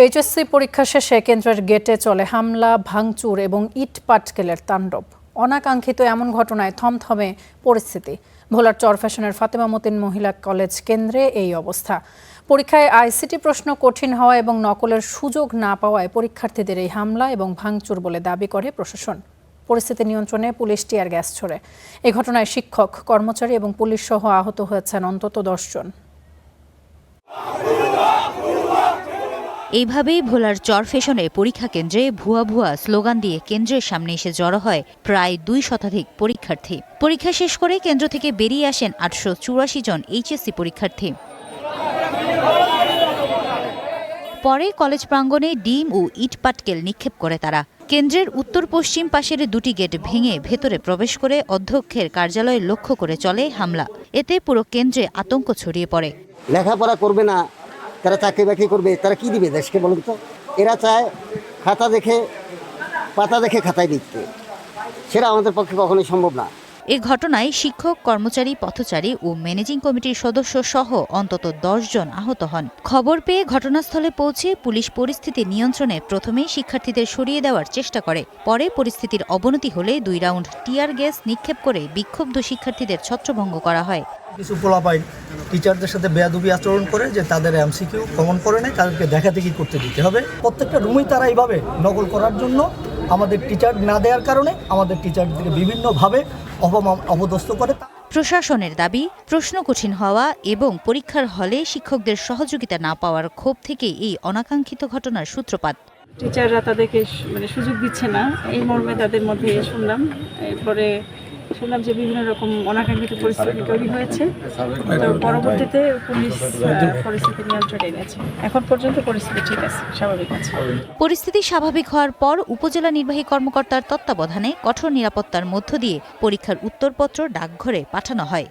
HSC পরীক্ষা শেষে কেন্দ্রের গেটে চলে হামলা, ভাঙচুর এবং ইট পাটকেলের তাণ্ডব। অনাকাঙ্ক্ষিত এমন ঘটনায় থমথমে পরিস্থিতি। ভোলার চরফ্যাশনের ফাতেমা মতিন মহিলা কলেজ কেন্দ্রে এই অবস্থা। পরীক্ষায় আইসিটি প্রশ্ন কঠিন হওয়া এবং নকলের সুযোগ না পাওয়ায় পরীক্ষার্থীদের এই হামলা এবং ভাঙচুর বলে দাবি করে প্রশাসন। পরিস্থিতি নিয়ন্ত্রণে পুলিশ টিয়ার গ্যাস ছোড়ে। এই ঘটনায় শিক্ষক, কর্মচারী এবং পুলিশ সহ আহত হয়েছেন অন্তত 10 জন। এইভাবেই ভোলার চরফ্যাশনে পরীক্ষা কেন্দ্রে ভুয়া স্লোগান দিয়ে কেন্দ্রের সামনে এসে জড়ো হয় প্রায় 2 শতাধিক পরীক্ষার্থী। পরীক্ষা শেষ করে কেন্দ্র থেকে বেরিয়ে আসেন 884 জন এইচএসসি পরীক্ষার্থী। পরে কলেজ প্রাঙ্গণে ডিম ও ইট পাটকেল নিক্ষেপ করে তারা। কেন্দ্রের উত্তর পশ্চিম পাশের 2টি গেট ভেঙে ভেতরে প্রবেশ করে অধ্যক্ষের কার্যালয়ে লক্ষ্য করে চলে হামলা। এতে পুরো কেন্দ্রে আতঙ্ক ছড়িয়ে পড়ে। লেখাপড়া করবে না, তারা চাকরি বাকরি করবে, তারা কি দিবে দেশকে বলুন তো? এরা চায় পাতা দেখে খাতায় লিখতে, সেটা আমাদের পক্ষে কখনোই সম্ভব না। এ ঘটনায় শিক্ষক, কর্মচারী, পথচারী ও ম্যানেজিং কমিটির সদস্য সহ অন্তত 10 জন আহত হন। খবর পেয়ে ঘটনাস্থলে পৌঁছে পুলিশ পরিস্থিতি নিয়ন্ত্রণে প্রথমেই শিক্ষার্থীদের সরিয়ে দেওয়ার চেষ্টা করে। পরে পরিস্থিতির অবনতি হলে 2 রাউন্ড টিয়ার গ্যাস নিক্ষেপ করে বিক্ষুব্ধ শিক্ষার্থীদের ছত্রভঙ্গ করা হয়। কিছু পোলাপাইন টিচারদের সাথে বেয়াদবি আচরণ করে যে তাদের এমসিকিউ কমন করে নেয়, তাদেরকে দেখাদেখি করতে দিতে হবে। প্রত্যেকটা রুমেই তারা এইভাবে নকল করার জন্য আমাদের টিচার না দেওয়ার কারণে আমাদের টিচারদেরকে বিভিন্নভাবে অপদস্থ করে। প্রশাসনের দাবি, প্রশ্ন কঠিন হওয়া এবং পরীক্ষার হলে শিক্ষকদের সহযোগিতা না পাওয়ার ক্ষোভ থেকে এই অনাকাঙ্ক্ষিত ঘটনার সূত্রপাত। টিচাররা তাদেরকে সুযোগ দিচ্ছে না, এই মর্মে তাদের মধ্যে শুনলাম। এরপরে শুনলাম যে বিভিন্ন রকম অনাকাঙ্ক্ষিত পরিস্থিতি তৈরি হয়েছে। তো পরবর্তীতে পুলিশ পরিস্থিতি নিয়ন্ত্রণে এনেছে। এখন পর্যন্ত পরিস্থিতি ঠিক আছে, স্বাভাবিক আছে। পরিস্থিতি স্বাভাবিক হওয়ার পর উপজেলা নির্বাহী কর্মকর্তার তত্ত্বাবধানে কঠোর নিরাপত্তার মধ্য দিয়ে পরীক্ষার উত্তরপত্র ডাকঘরে পাঠানো হয়।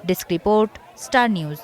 Desk report, star news.